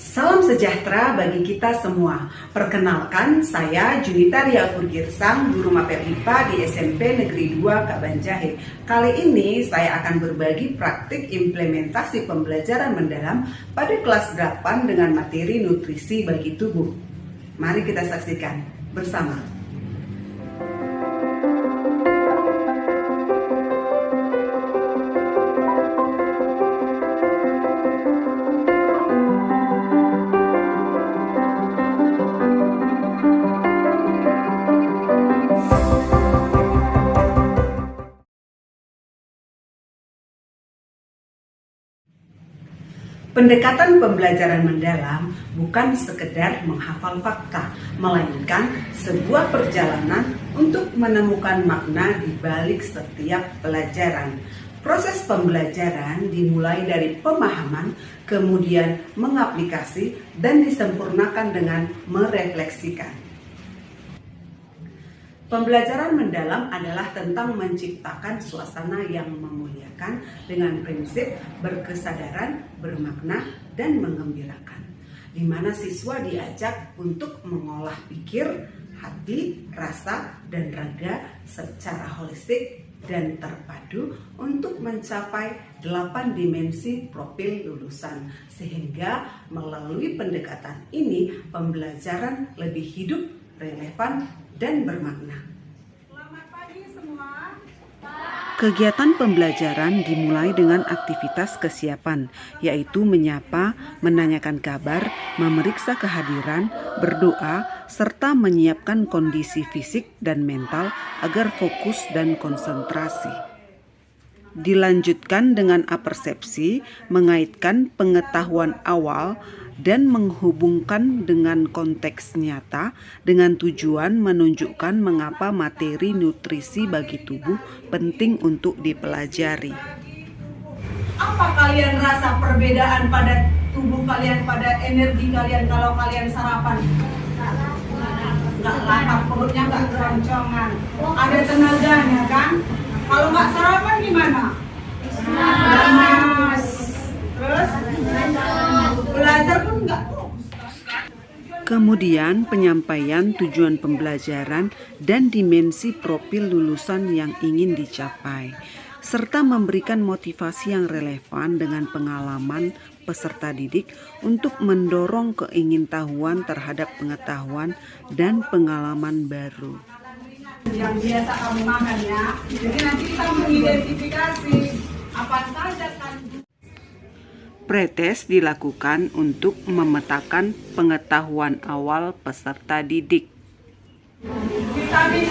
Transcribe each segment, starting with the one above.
Salam sejahtera bagi kita semua. Perkenalkan, saya Junita Ria Purgirsang, guru mapel IPA di SMP Negeri 2 Kabanjahe. Kali ini saya akan berbagi praktik implementasi pembelajaran mendalam pada kelas 8 dengan materi nutrisi bagi tubuh. Mari kita saksikan bersama. Pendekatan pembelajaran mendalam bukan sekedar menghafal fakta, melainkan sebuah perjalanan untuk menemukan makna di balik setiap pelajaran. Proses pembelajaran dimulai dari pemahaman, kemudian mengaplikasi, dan disempurnakan dengan merefleksikan. Pembelajaran mendalam adalah tentang menciptakan suasana yang memuliakan dengan prinsip berkesadaran, bermakna, dan menggembirakan, di mana siswa diajak untuk mengolah pikir, hati, rasa, dan raga secara holistik dan terpadu untuk mencapai 8 dimensi profil lulusan, sehingga melalui pendekatan ini pembelajaran lebih hidup, relevan, dan bermakna. Selamat pagi semua. Kegiatan pembelajaran dimulai dengan aktivitas kesiapan, yaitu menyapa, menanyakan kabar, memeriksa kehadiran, berdoa, serta menyiapkan kondisi fisik dan mental agar fokus dan konsentrasi. Dilanjutkan dengan apersepsi, mengaitkan pengetahuan awal dan menghubungkan dengan konteks nyata dengan tujuan menunjukkan mengapa materi nutrisi bagi tubuh penting untuk dipelajari. Apa kalian rasa perbedaan pada tubuh kalian, pada energi kalian kalau kalian sarapan? Nggak lapar, perutnya nggak keroncongan. Ada tenaganya kan? Kalau nggak sarapan gimana? Lemas. Terus? Belajar pun nggak fokus. Kemudian penyampaian tujuan pembelajaran dan dimensi profil lulusan yang ingin dicapai, serta memberikan motivasi yang relevan dengan pengalaman peserta didik untuk mendorong keingintahuan terhadap pengetahuan dan pengalaman baru. Yang biasa kamu makan ya. Jadi nanti kita mengidentifikasi apa saja kandungan. Pretest dilakukan untuk memetakan pengetahuan awal peserta didik. Vitamin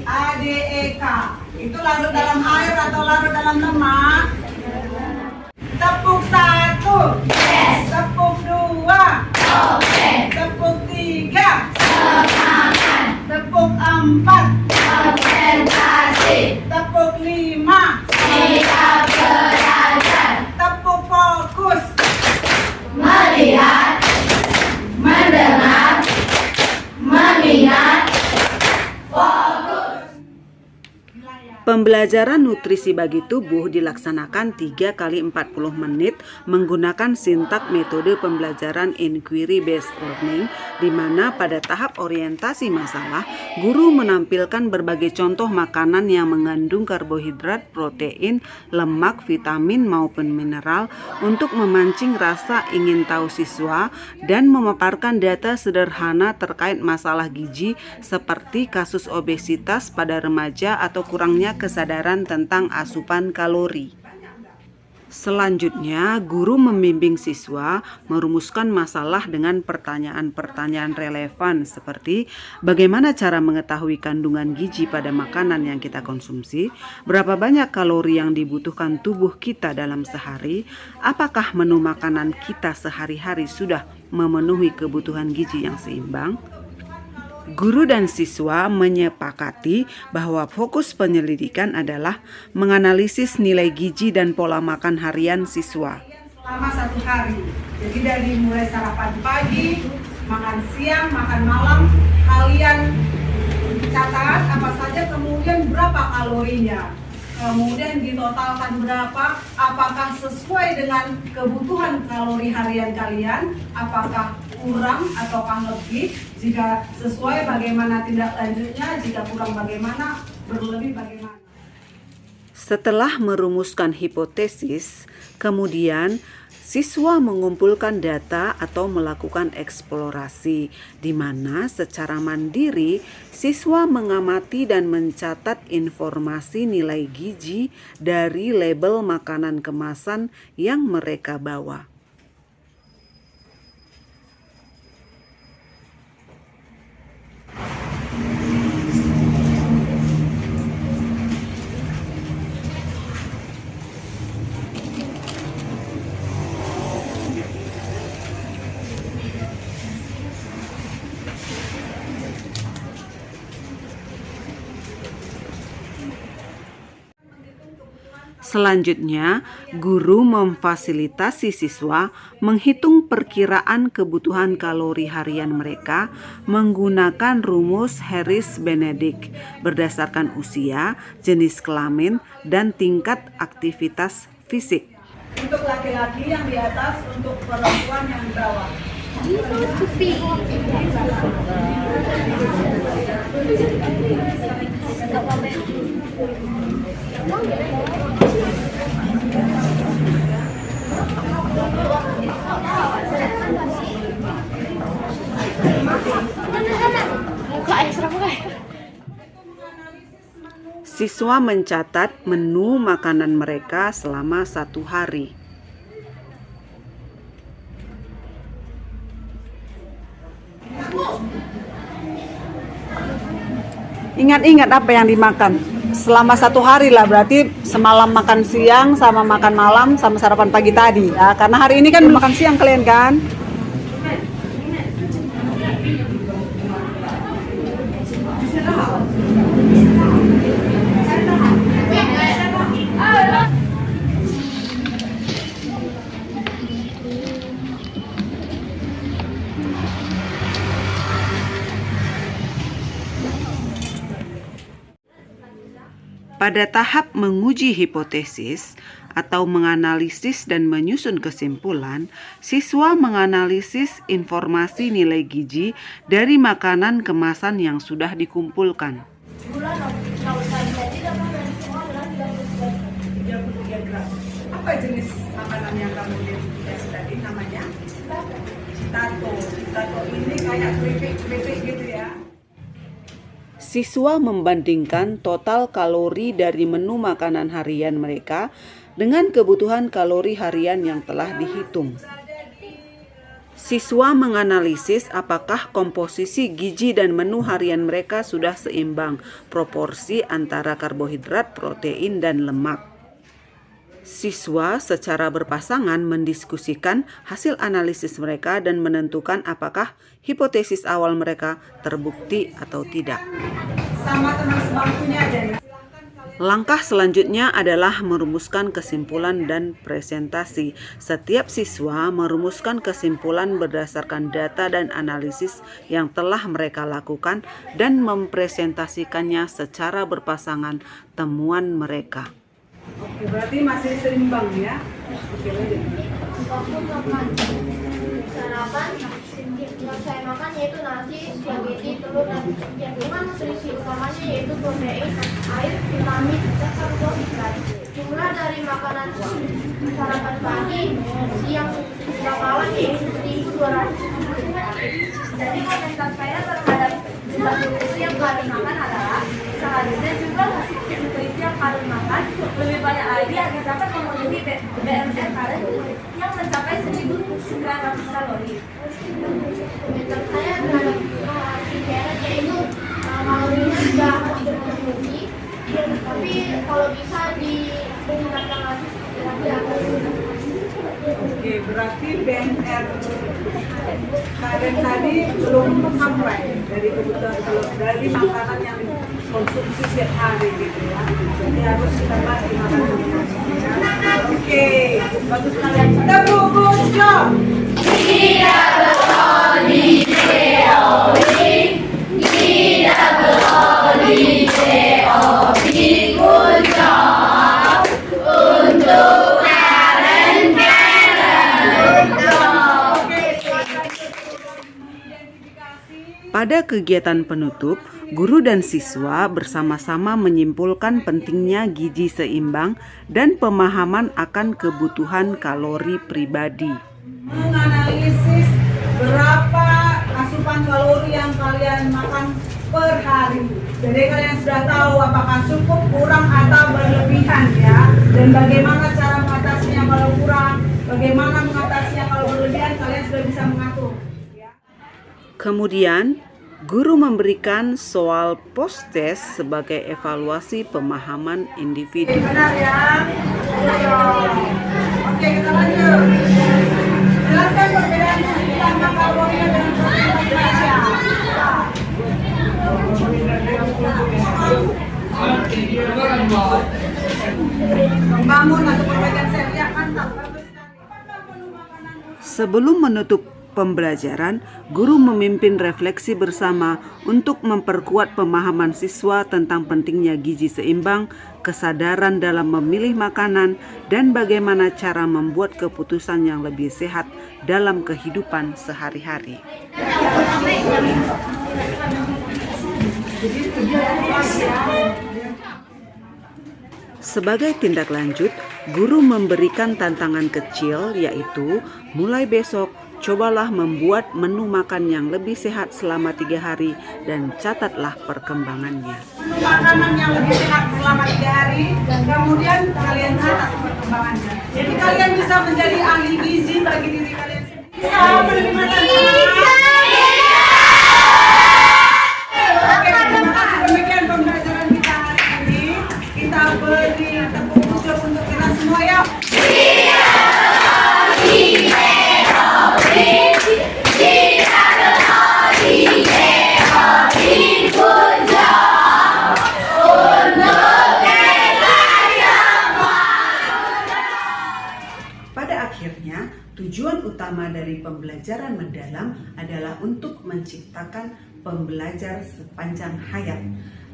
A, D, E, K. Itu larut dalam air atau larut dalam lemak? Tepuk 1. Yes. Tepuk 2. Okay. Tepuk 3. Semangat. Tepuk 4. Konsentrasi. Tepuk 5. Siap belajar. Tepuk fokus. Melihat, mendengar, mengingat, fokus. Pembelajaran nutrisi bagi tubuh dilaksanakan 3 kali 40 menit menggunakan sintak metode pembelajaran inquiry based learning, di mana pada tahap orientasi masalah, guru menampilkan berbagai contoh makanan yang mengandung karbohidrat, protein, lemak, vitamin maupun mineral untuk memancing rasa ingin tahu siswa dan memaparkan data sederhana terkait masalah gizi seperti kasus obesitas pada remaja atau kurangnya kesadaran tentang asupan kalori. Selanjutnya, guru membimbing siswa merumuskan masalah dengan pertanyaan-pertanyaan relevan seperti bagaimana cara mengetahui kandungan gizi pada makanan yang kita konsumsi, berapa banyak kalori yang dibutuhkan tubuh kita dalam sehari, apakah menu makanan kita sehari-hari sudah memenuhi kebutuhan gizi yang seimbang. Guru dan siswa menyepakati bahwa fokus penyelidikan adalah menganalisis nilai gizi dan pola makan harian siswa. Selama 1 hari, jadi dari mulai sarapan pagi, makan siang, makan malam, kalian catat apa saja, kemudian berapa kalorinya. kemudian ditotalkan berapa, apakah sesuai dengan kebutuhan kalori harian kalian, apakah kurang ataukah lebih, jika sesuai bagaimana tindak lanjutnya, jika kurang bagaimana, berlebih bagaimana. Setelah merumuskan hipotesis, kemudian siswa mengumpulkan data atau melakukan eksplorasi, di mana secara mandiri siswa mengamati dan mencatat informasi nilai gizi dari label makanan kemasan yang mereka bawa. Selanjutnya, guru memfasilitasi siswa menghitung perkiraan kebutuhan kalori harian mereka menggunakan rumus Harris-Benedict berdasarkan usia, jenis kelamin, dan tingkat aktivitas fisik. Untuk laki-laki yang di atas, untuk perempuan yang di bawah. Siswa mencatat menu makanan mereka selama 1 hari. Ingat-ingat apa yang dimakan selama 1 hari lah, berarti semalam makan siang sama makan malam sama sarapan pagi tadi ya, karena hari ini kan belum makan siang kalian kan. Pada tahap menguji hipotesis atau menganalisis dan menyusun kesimpulan, siswa menganalisis informasi nilai gizi dari makanan kemasan yang sudah dikumpulkan. 33 gram. Apa jenis makanan yang kamu lihat tadi namanya? Citato. Citato ini kayak keripik-keripik gitu ya. Siswa membandingkan total kalori dari menu makanan harian mereka dengan kebutuhan kalori harian yang telah dihitung. Siswa menganalisis apakah komposisi gizi dan menu harian mereka sudah seimbang proporsi antara karbohidrat, protein, dan lemak. Siswa secara berpasangan mendiskusikan hasil analisis mereka dan menentukan apakah hipotesis awal mereka terbukti atau tidak. Sama teman sebangkunya aja ya. Langkah selanjutnya adalah merumuskan kesimpulan dan presentasi. Setiap siswa merumuskan kesimpulan berdasarkan data dan analisis yang telah mereka lakukan dan mempresentasikannya secara berpasangan temuan mereka. Oke, berarti masih seimbang ya. Oke, lanjut. Waktu makan sarapan yang saya makan yaitu nasi, spaghetti, telur, dan dengan nutrisi utamanya yaitu protein, air, vitamin, dan karbohidrat. Jumlah dari makanan sarapan pagi, siang, dan malam yaitu 1.200. Jadi komentar saya terhadap jumlah nutrisi yang kalian makan adalah seharusnya jumlah nutrisi yang kalian makan lebih banyak lagi agar dapat memenuhi BMR kalian yang mencapai 1.900 kalori. Komentar saya terhadap si carrot yaitu kalorinya sudah terpenuhi, tapi kalau bisa ditingkatkan lagi seperti apa? Oke, berarti BMR kalian tadi belum sampai dari kebutuhan dari makanan yang dikonsumsi setiap hari gitu ya. Jadi harus kita bahas di makanan. Oke, bagus kalian. Kita fokus job. Tidak berhenti teori, tidak berhenti teori, kunci. Pada kegiatan penutup, guru dan siswa bersama-sama menyimpulkan pentingnya gizi seimbang dan pemahaman akan kebutuhan kalori pribadi. Menganalisis berapa asupan kalori yang kalian makan per hari. Jadi kalian sudah tahu apakah cukup, kurang, atau berlebihan ya. Dan bagaimana cara mengatasinya kalau kurang, bagaimana mengatasinya kalau berlebihan, kalian sudah bisa mengatur. Kemudian, guru memberikan soal post-test sebagai evaluasi pemahaman individu. Benar ya? Oke, kita lanjut. Jelaskan perbedaan utama kalori dengan protein Indonesia. Membangun atau perbaikan sel, ya mantap. Sebelum menutup pembelajaran, guru memimpin refleksi bersama untuk memperkuat pemahaman siswa tentang pentingnya gizi seimbang, kesadaran dalam memilih makanan, dan bagaimana cara membuat keputusan yang lebih sehat dalam kehidupan sehari-hari. Sebagai tindak lanjut, guru memberikan tantangan kecil, yaitu mulai besok cobalah membuat menu makan yang lebih sehat selama 3 hari dan catatlah perkembangannya. Makanan yang lebih sehat selama 3 hari dan kemudian kalian catat perkembangannya. Jadi kalian bisa menjadi ahli gizi bagi diri kalian sendiri. Bisa menerima tantangan. Oke, terima kasih. Demikian pembelajaran kita hari ini. Kita beri tepuk tangan untuk kita semua ya. Pada akhirnya, tujuan utama dari pembelajaran mendalam adalah untuk menciptakan pembelajar sepanjang hayat.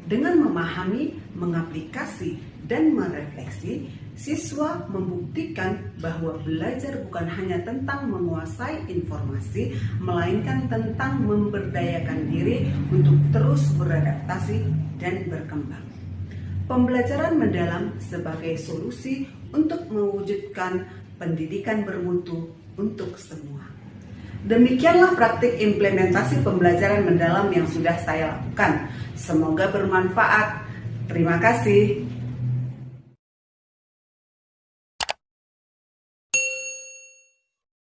Dengan memahami, mengaplikasi, dan merefleksi, siswa membuktikan bahwa belajar bukan hanya tentang menguasai informasi, melainkan tentang memberdayakan diri untuk terus beradaptasi dan berkembang. Pembelajaran mendalam sebagai solusi untuk mewujudkan pendidikan bermutu untuk semua. Demikianlah praktik implementasi pembelajaran mendalam yang sudah saya lakukan. Semoga bermanfaat. Terima kasih.